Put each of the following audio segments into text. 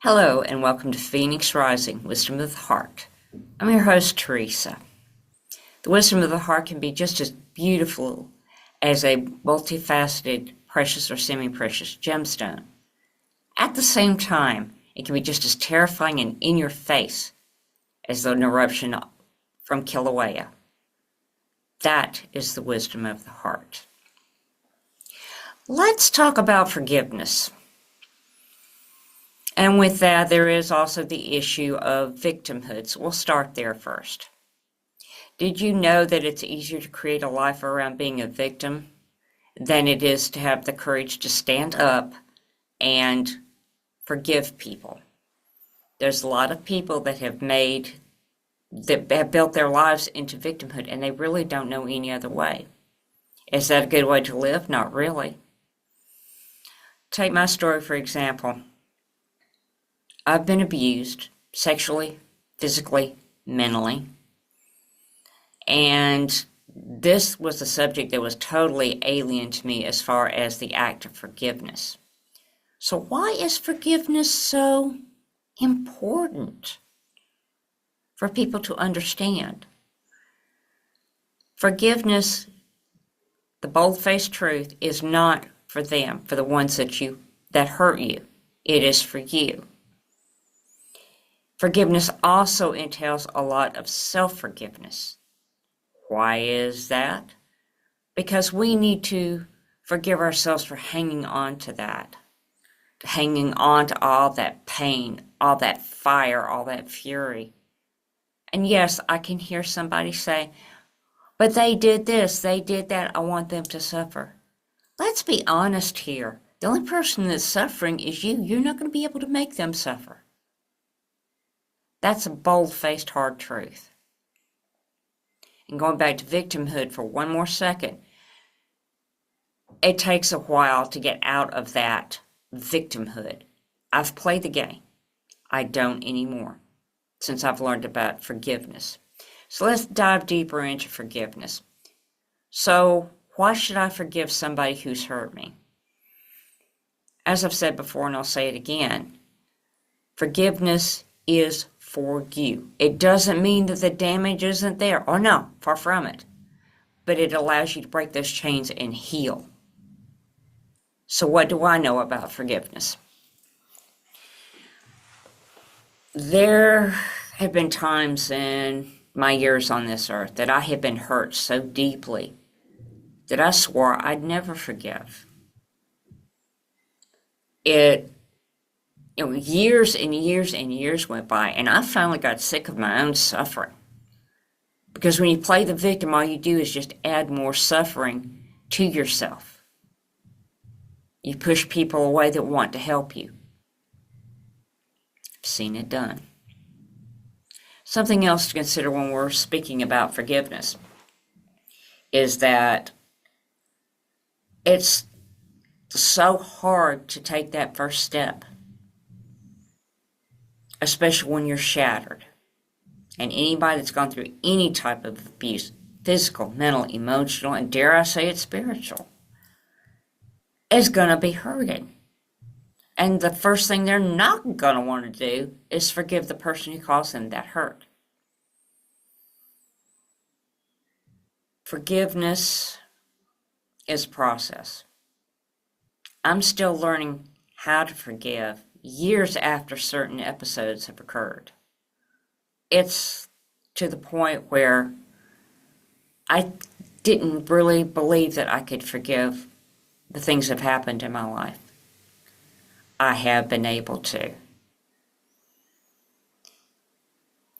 Hello, and welcome to Phoenix Rising, Wisdom of the Heart. I'm your host, Teresa. The wisdom of the heart can be just as beautiful as a multifaceted, precious or semi-precious gemstone. At the same time, it can be just as terrifying and in your face as an eruption from Kilauea. That is the wisdom of the heart. Let's talk about forgiveness. And with that, there is also the issue of victimhood. So we'll start there first. Did you know that it's easier to create a life around being a victim than it is to have the courage to stand up and forgive people? There's a lot of people that have built their lives into victimhood, and they really don't know any other way. Is that a good way to live? Not really. Take my story, for example. I've been abused sexually, physically, mentally. And this was a subject that was totally alien to me as far as the act of forgiveness. So why is forgiveness so important for people to understand? Forgiveness, the bold-faced truth, is not for them, for the ones that hurt you. It is for you. Forgiveness also entails a lot of self-forgiveness. Why is that? Because we need to forgive ourselves for hanging on to that, hanging on to all that pain, all that fire, all that fury. And yes, I can hear somebody say, but they did this, they did that, I want them to suffer. Let's be honest here. The only person that's suffering is you. You're not going to be able to make them suffer. That's a bold-faced hard truth. And going back to victimhood for one more second, it takes a while to get out of that victimhood. I've played the game. I don't anymore since I've learned about forgiveness. So let's dive deeper into forgiveness. So why should I forgive somebody who's hurt me? As I've said before, and I'll say it again, forgiveness is for you. It doesn't mean that the damage isn't there. Oh no, far from it. But it allows you to break those chains and heal. So what do I know about forgiveness? There have been times in my years on this earth that I have been hurt so deeply that I swore I'd never forgive. Years and years and years went by, and I finally got sick of my own suffering. Because when you play the victim, all you do is just add more suffering to yourself. You push people away that want to help you. I've seen it done. Something else to consider when we're speaking about forgiveness is that it's so hard to take that first step, especially when you're shattered. And anybody that's gone through any type of abuse, physical, mental, emotional, and dare I say it, spiritual, is going to be hurting. And the first thing they're not going to want to do is forgive the person who caused them that hurt. Forgiveness is a process. I'm still learning how to forgive years after certain episodes have occurred. It's to the point where I didn't really believe that I could forgive the things that have happened in my life. I have been able to.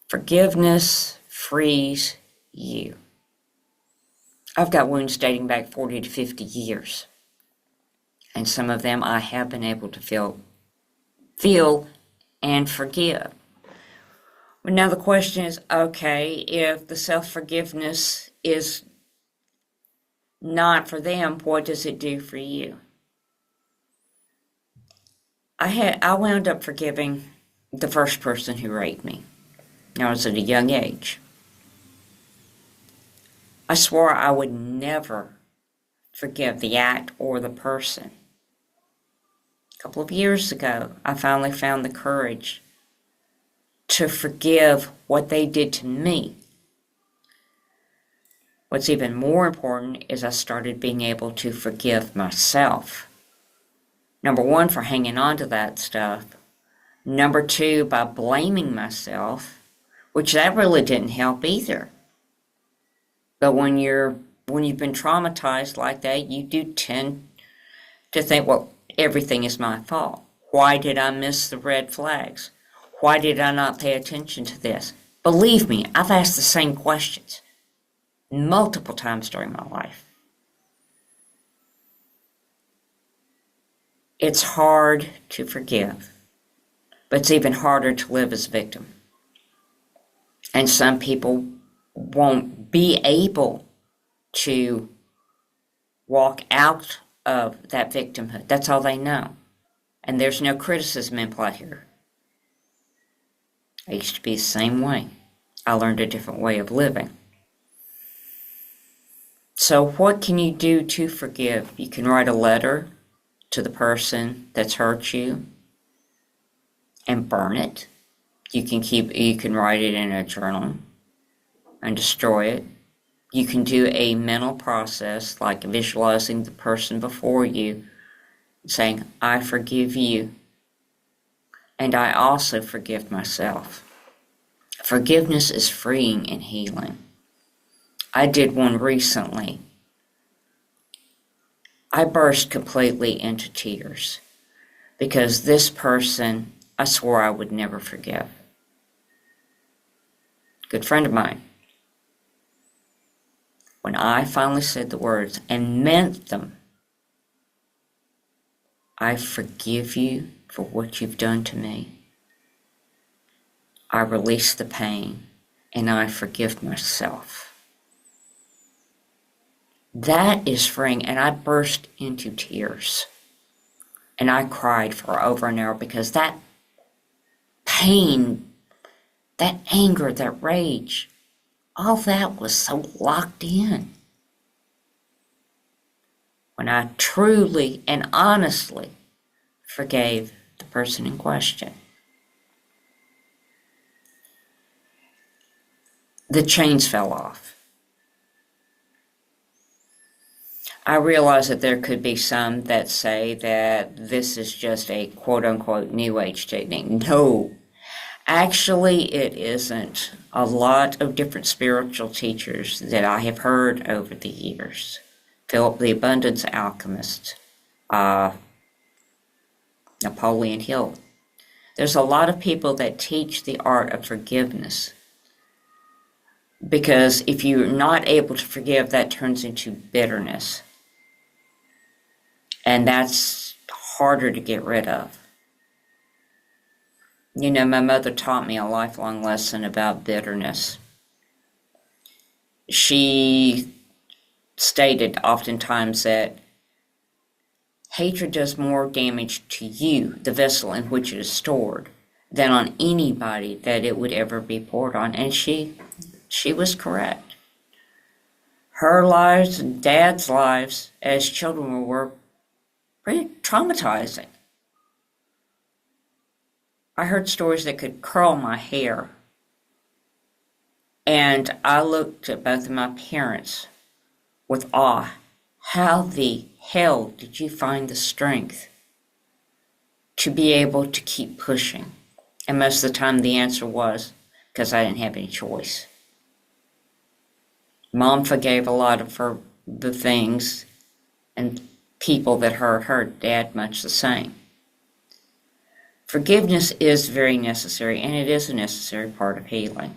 Forgiveness frees you. I've got wounds dating back 40 to 50 years. And some of them I have been able to feel and forgive. But now the question is, okay, if the self-forgiveness is not for them, what does it do for you? I wound up forgiving the first person who raped me. I was at a young age. I swore I would never forgive the act or the person, couple of years ago, I finally found the courage to forgive what they did to me. What's even more important is I started being able to forgive myself. Number one, for hanging on to that stuff. Number two, by blaming myself, which that really didn't help either. But when you've been traumatized like that, you do tend to think, well, everything is my fault. Why did I miss the red flags? Why did I not pay attention to this? Believe me, I've asked the same questions multiple times during my life. It's hard to forgive, but it's even harder to live as a victim. And some people won't be able to walk out of that victimhood. That's all they know. And there's no criticism in play here. I used to be the same way. I learned a different way of living. So what can you do to forgive? You can write a letter to the person that's hurt you and burn it. You can write it in a journal and destroy it. You can do a mental process like visualizing the person before you, saying, I forgive you, and I also forgive myself. Forgiveness is freeing and healing. I did one recently. I burst completely into tears because this person, I swore I would never forgive. Good friend of mine. When I finally said the words and meant them, I forgive you for what you've done to me. I release the pain and I forgive myself. That is freeing, and I burst into tears. And I cried for over an hour because that pain, that anger, that rage, all that was so locked in. When I truly and honestly forgave the person in question. The chains fell off. I realize that there could be some that say that this is just a quote-unquote New Age technique. No, actually it isn't. A lot of different spiritual teachers that I have heard over the years, Philip the Abundance Alchemist, Napoleon Hill. There's a lot of people that teach the art of forgiveness. Because if you're not able to forgive, that turns into bitterness. And that's harder to get rid of. You know, my mother taught me a lifelong lesson about bitterness. She stated oftentimes that hatred does more damage to you, the vessel in which it is stored, than on anybody that it would ever be poured on. And she was correct. Her lives and Dad's lives as children were pretty traumatizing. I heard stories that could curl my hair. And I looked at both of my parents with awe. How the hell did you find the strength to be able to keep pushing? And most of the time the answer was, because I didn't have any choice. Mom forgave a lot of the things and people that hurt her. Dad much the same. Forgiveness is very necessary, and it is a necessary part of healing.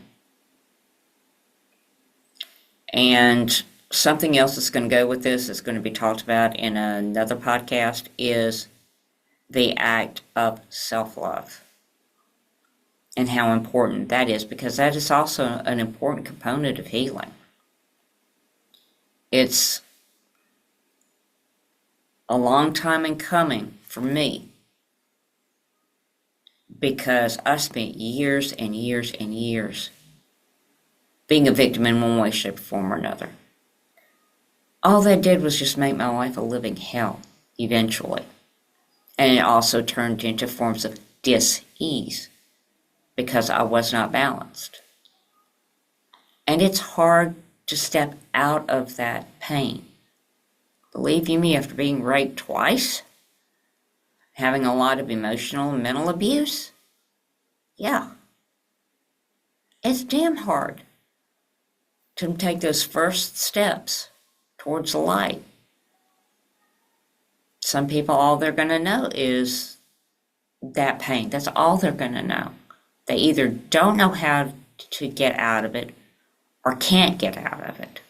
And something else that's going to go with this, that's going to be talked about in another podcast, is the act of self-love and how important that is, because that is also an important component of healing. It's a long time in coming for me, because I spent years and years and years being a victim in one way, shape, form, or another. All that did was just make my life a living hell, eventually. And it also turned into forms of dis-ease because I was not balanced. And it's hard to step out of that pain. Believe you me, after being raped twice, having a lot of emotional and mental abuse, yeah, it's damn hard to take those first steps towards the light. Some people, all they're going to know is that pain. That's all they're going to know. They either don't know how to get out of it or can't get out of it.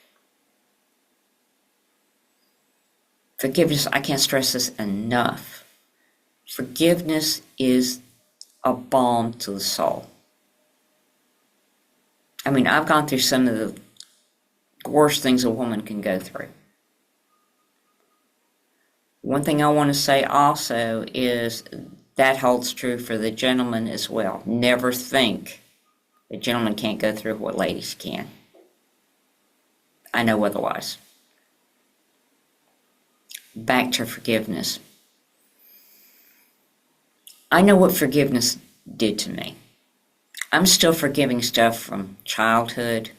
Forgiveness, I can't stress this enough. Forgiveness is a balm to the soul. I mean, I've gone through some of the worst things a woman can go through. One thing I want to say also is that holds true for the gentleman as well. Never think the gentleman can't go through what ladies can. I know otherwise. Back to forgiveness. I know what forgiveness did to me. I'm still forgiving stuff from childhood.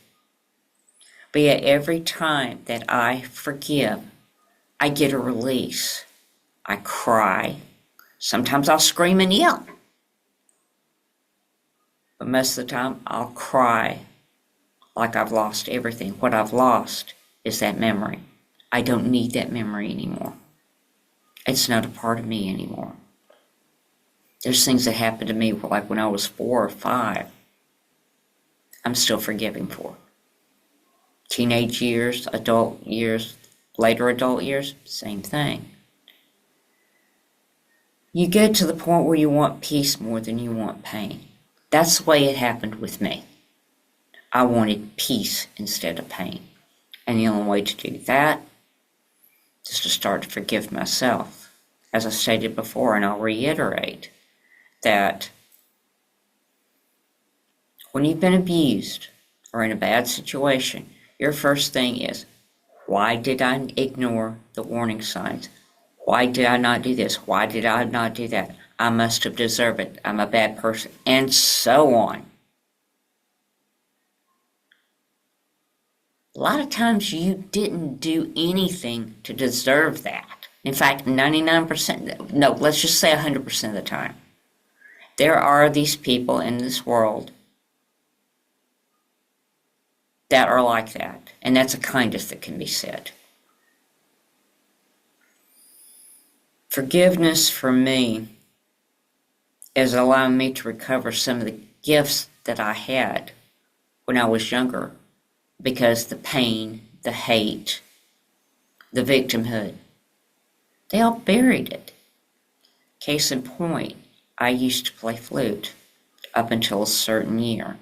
But yet every time that I forgive, I get a release. I cry. Sometimes I'll scream and yell. But most of the time I'll cry like I've lost everything. What I've lost is that memory. I don't need that memory anymore. It's not a part of me anymore. There's things that happened to me like when I was 4 or 5. I'm still forgiving for. Teenage years, adult years, later adult years, same thing. You get to the point where you want peace more than you want pain. That's the way it happened with me. I wanted peace instead of pain. And the only way to do that is to start to forgive myself. As I stated before, and I'll reiterate, that when you've been abused or in a bad situation, your first thing is, why did I ignore the warning signs? Why did I not do this? Why did I not do that? I must have deserved it. I'm a bad person. And so on. A lot of times you didn't do anything to deserve that. In fact, 99%, no, let's just say 100% of the time. There are these people in this world that are like that. And that's the kindest that can be said. Forgiveness for me is allowing me to recover some of the gifts that I had when I was younger, because the pain, the hate, the victimhood, they all buried it. Case in point, I used to play flute up until a certain year.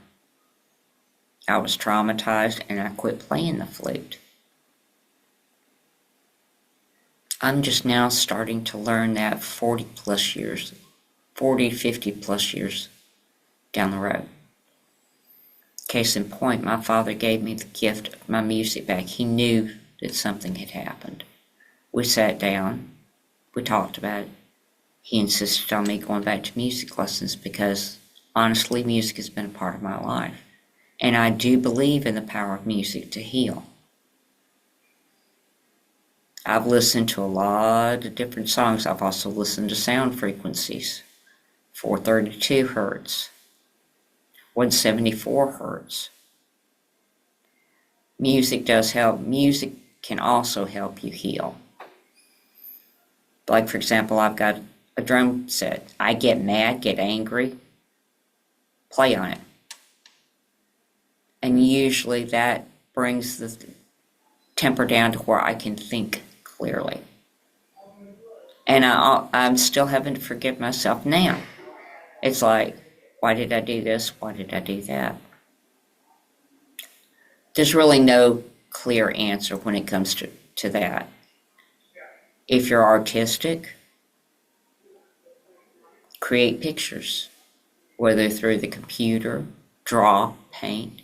I was traumatized and I quit playing the flute. I'm just now starting to learn that 40 to 50 plus years down the road. Case in point, my father gave me the gift of my music back. He knew that something had happened. We sat down, we talked about it. He insisted on me going back to music lessons because, honestly, music has been a part of my life. And I do believe in the power of music to heal. I've listened to a lot of different songs. I've also listened to sound frequencies, 432 hertz, 174 hertz. Music does help. Music can also help you heal. Like, for example, I've got a drum set. I get mad, get angry, play on it. And usually that brings the temper down to where I can think clearly. And I'm still having to forgive myself now. It's like, why did I do this? Why did I do that? There's really no clear answer when it comes to that. If you're artistic, create pictures, whether through the computer, draw, paint.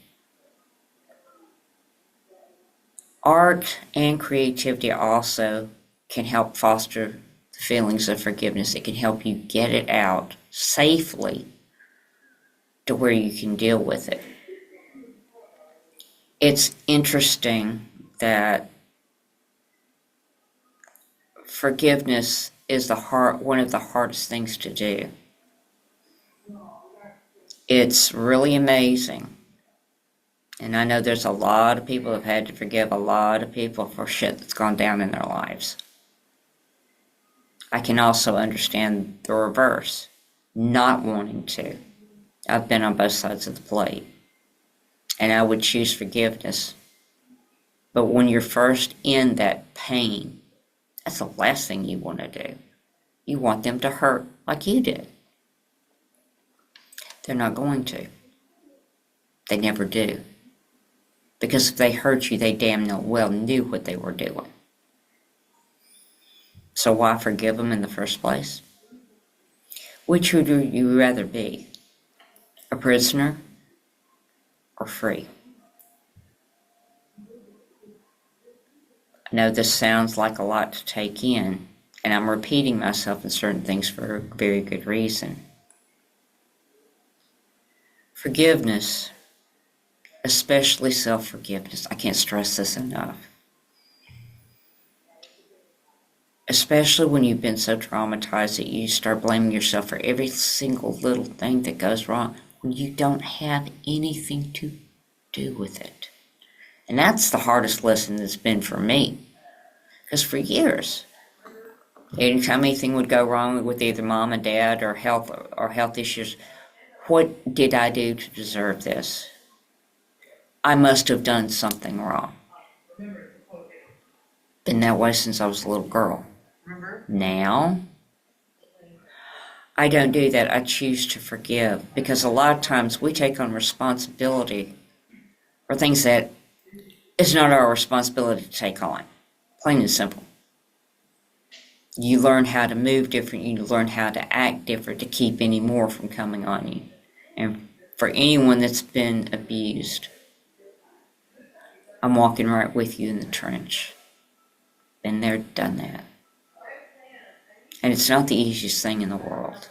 Art and creativity also can help foster the feelings of forgiveness. It can help you get it out safely to where you can deal with it. It's interesting that forgiveness is one of the hardest things to do. It's really amazing. And I know there's a lot of people who have had to forgive a lot of people for shit that's gone down in their lives. I can also understand the reverse, not wanting to. I've been on both sides of the plate. And I would choose forgiveness. But when you're first in that pain, that's the last thing you want to do. You want them to hurt like you did. They're not going to. They never do. Because if they hurt you, they damn well knew what they were doing. So why forgive them in the first place? Which would you rather be? A prisoner or free? I know this sounds like a lot to take in, and I'm repeating myself in certain things for a very good reason. Forgiveness, especially self-forgiveness, I can't stress this enough. Especially when you've been so traumatized that you start blaming yourself for every single little thing that goes wrong when you don't have anything to do with it. And that's the hardest lesson that's been for me. Because for years, anytime anything would go wrong with either mom and dad or health issues, what did I do to deserve this? I must have done something wrong. Been that way since I was a little girl. Now, I don't do that. I choose to forgive because a lot of times we take on responsibility for things that it's not our responsibility to take on. Plain and simple. You learn how to move different. You learn how to act different to keep any more from coming on you. And for anyone that's been abused, I'm walking right with you in the trench. Been there, done that. And it's not the easiest thing in the world.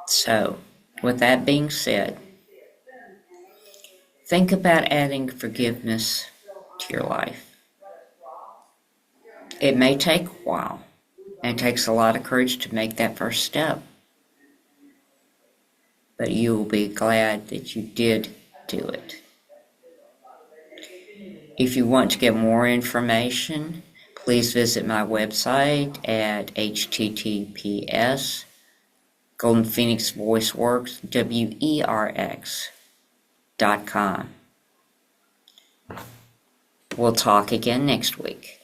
So, with that being said, think about adding forgiveness to your life. It may take a while, and it takes a lot of courage to make that first step. But you will be glad that you did do it. If you want to get more information, please visit my website at https Golden Phoenix Voice Works, WERX.com. We'll talk again next week.